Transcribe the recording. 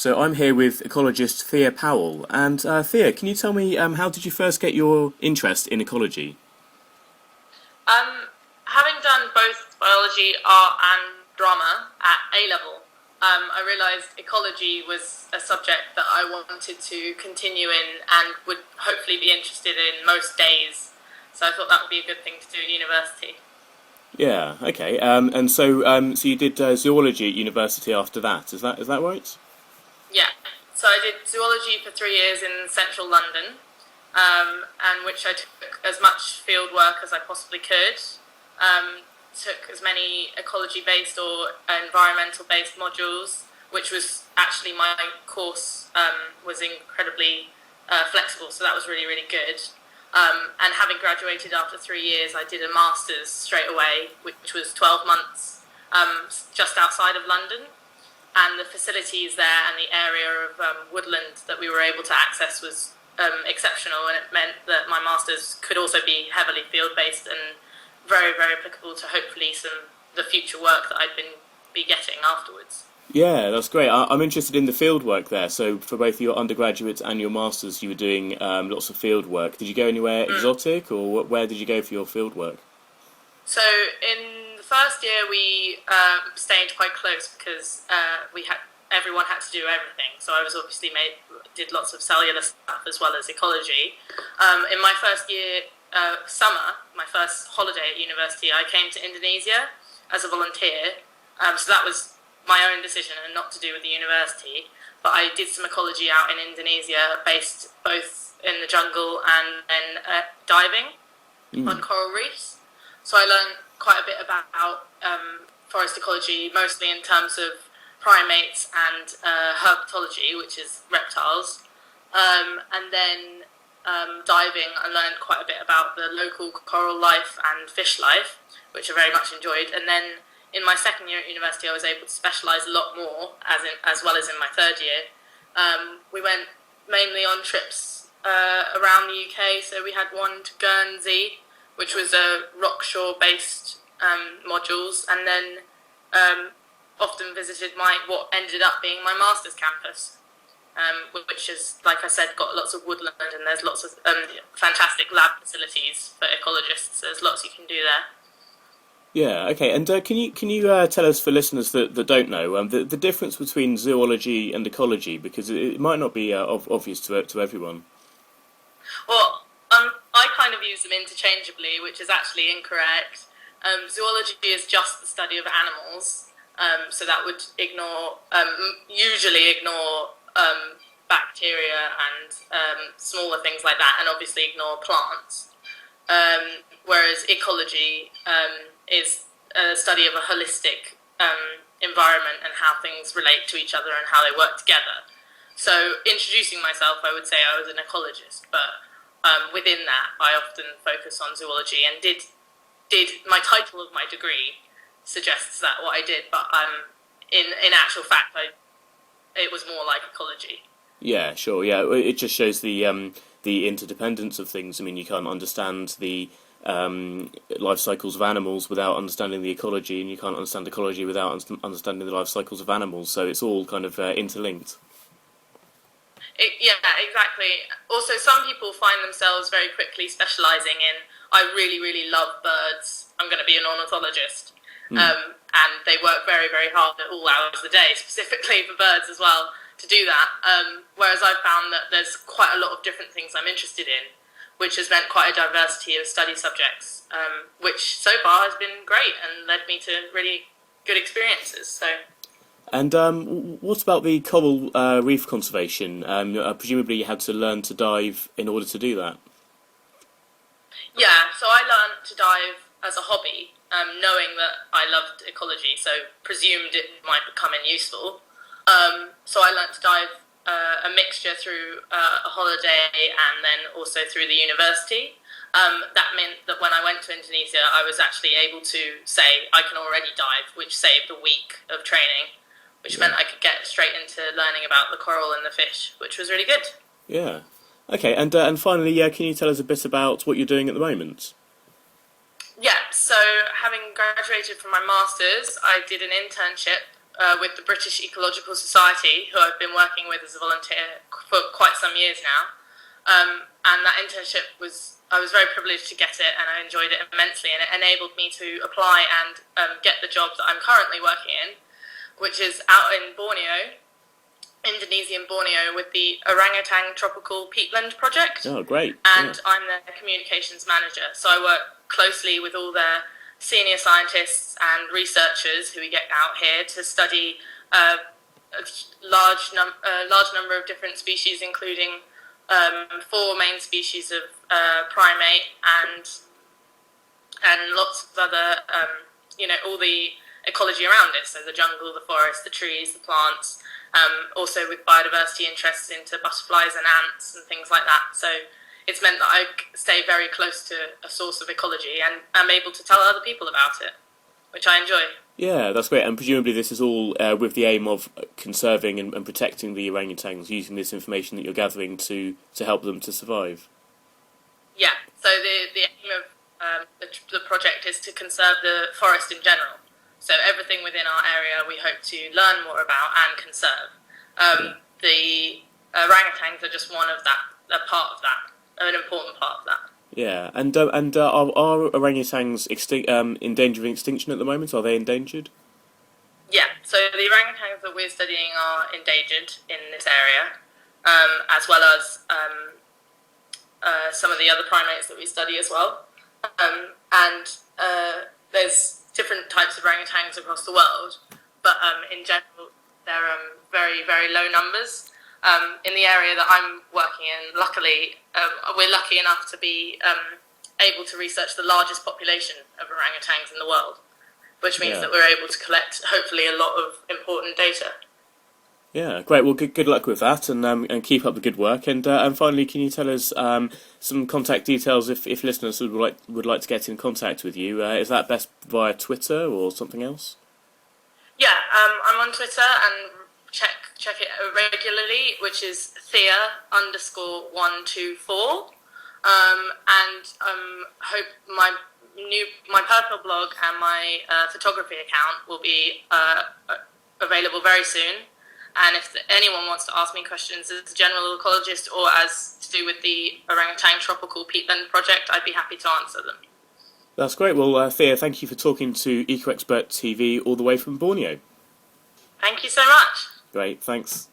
So I'm here with ecologist Thea Powell. And Thea, can you tell me how did you first get your interest in ecology? Having done both biology, art and drama at A-level, I realised ecology was a subject that I wanted to continue in and would hopefully be interested in most days. So I thought that would be a good thing to do at university. Yeah, okay. So you did zoology at university after that. Is that right? Yeah, so I did zoology for 3 years in central London, and which I took as much field work as I possibly could. Took as many ecology-based or environmental-based modules, which was actually my course was incredibly flexible, so that was really, really good. And having graduated after 3 years, I did a master's straight away, which was 12 months just outside of London. And the facilities there and the area of woodland that we were able to access was exceptional, and it meant that my master's could also be heavily field-based and very, very applicable to hopefully the future work that I'd be getting afterwards. Yeah, that's great. I'm interested in the field work there. So for both your undergraduate and your masters, you were doing lots of field work. Did you go anywhere exotic, or where did you go for your field work? So in the first year, we stayed quite close because everyone had to do everything. So I was obviously did lots of cellular stuff as well as ecology. In my first year, summer, my first holiday at university, I came to Indonesia as a volunteer. So that was my own decision and not to do with the university. But I did some ecology out in Indonesia, based both in the jungle and then diving on coral reefs. So I learned quite a bit about forest ecology, mostly in terms of primates and herpetology, which is reptiles. And then diving, I learned quite a bit about the local coral life and fish life, which I very much enjoyed. And then in my second year at university, I was able to specialise a lot more, as well as in my third year. We went mainly on trips around the UK, so we had one to Guernsey, which was a rockshore-based modules, and then often visited what ended up being my master's campus, which is, like I said, got lots of woodland, and there's lots of fantastic lab facilities for ecologists. There's lots you can do there. Yeah, okay. And can you tell us, for listeners that don't know, the difference between zoology and ecology, because it might not be obvious to everyone. Well, I kind of use them interchangeably, which is actually incorrect. Zoology is just the study of animals, so that would usually ignore bacteria and smaller things like that, and obviously ignore plants. Whereas ecology is a study of a holistic environment and how things relate to each other and how they work together. So, introducing myself, I would say I was an ecologist, but within that, I often focus on zoology, and did my title of my degree suggests that what I did, but in actual fact, it was more like ecology. Yeah, sure. Yeah, it just shows the interdependence of things. I mean, you can't understand the life cycles of animals without understanding the ecology, and you can't understand ecology without understanding the life cycles of animals. So it's all kind of interlinked. Yeah, exactly. Also, some people find themselves very quickly specialising in, I really, really love birds, I'm going to be an ornithologist. And they work very, very hard at all hours of the day, specifically for birds as well, to do that. Whereas I've found that there's quite a lot of different things I'm interested in, which has meant quite a diversity of study subjects, which so far has been great and led me to really good experiences. So. And what about the coral reef conservation? Presumably you had to learn to dive in order to do that. Yeah, so I learned to dive as a hobby, knowing that I loved ecology, so presumed it might become useful. So I learned to dive a mixture through a holiday and then also through the university. That meant that when I went to Indonesia, I was actually able to say I can already dive, which saved a week of training, which meant I could get straight into learning about the coral and the fish, which was really good. Yeah. Okay, and finally, can you tell us a bit about what you're doing at the moment? Yeah, so having graduated from my master's, I did an internship with the British Ecological Society, who I've been working with as a volunteer for quite some years now. And that internship I was very privileged to get it, and I enjoyed it immensely, and it enabled me to apply and get the job that I'm currently working in, which is out in Borneo, Indonesian Borneo, with the Orangutan Tropical Peatland Project. Oh, great. And I'm their communications manager, so I work closely with all their senior scientists and researchers who we get out here to study a large number of different species, including 4 main species of primate and lots of other, all the ecology around it, so the jungle, the forest, the trees, the plants, also with biodiversity interests into butterflies and ants and things like that. So it's meant that I stay very close to a source of ecology and I'm able to tell other people about it, which I enjoy. Yeah, that's great. And presumably this is all with the aim of conserving and protecting the orangutans, using this information that you're gathering to help them to survive. Yeah, so the aim of the project is to conserve the forest in general. So everything within our area we hope to learn more about and conserve. The orangutans are just one of that, a part of that, an important part of that. Yeah, and are orangutans in danger of extinction at the moment? Are they endangered? Yeah, so the orangutans that we're studying are endangered in this area, as well as some of the other primates that we study as well. There's different types of orangutans across the world, but in general, they're very, very low numbers. In the area that I'm working in, luckily, we're lucky enough to be able to research the largest population of orangutans in the world, which means that we're able to collect, hopefully, a lot of important data. Yeah, great. Well, good luck with that, and keep up the good work. And finally, can you tell us some contact details if listeners would like to get in contact with you? Is that best via Twitter or something else? Yeah, I'm on Twitter and check it regularly, which is Thea_124. Hope my personal blog and my photography account will be available very soon. And if anyone wants to ask me questions as a general ecologist or as to do with the Orangutan Tropical Peatland Project, I'd be happy to answer them. That's great. Well, Thea, thank you for talking to EcoExpert TV all the way from Borneo. Thank you so much. Great, thanks.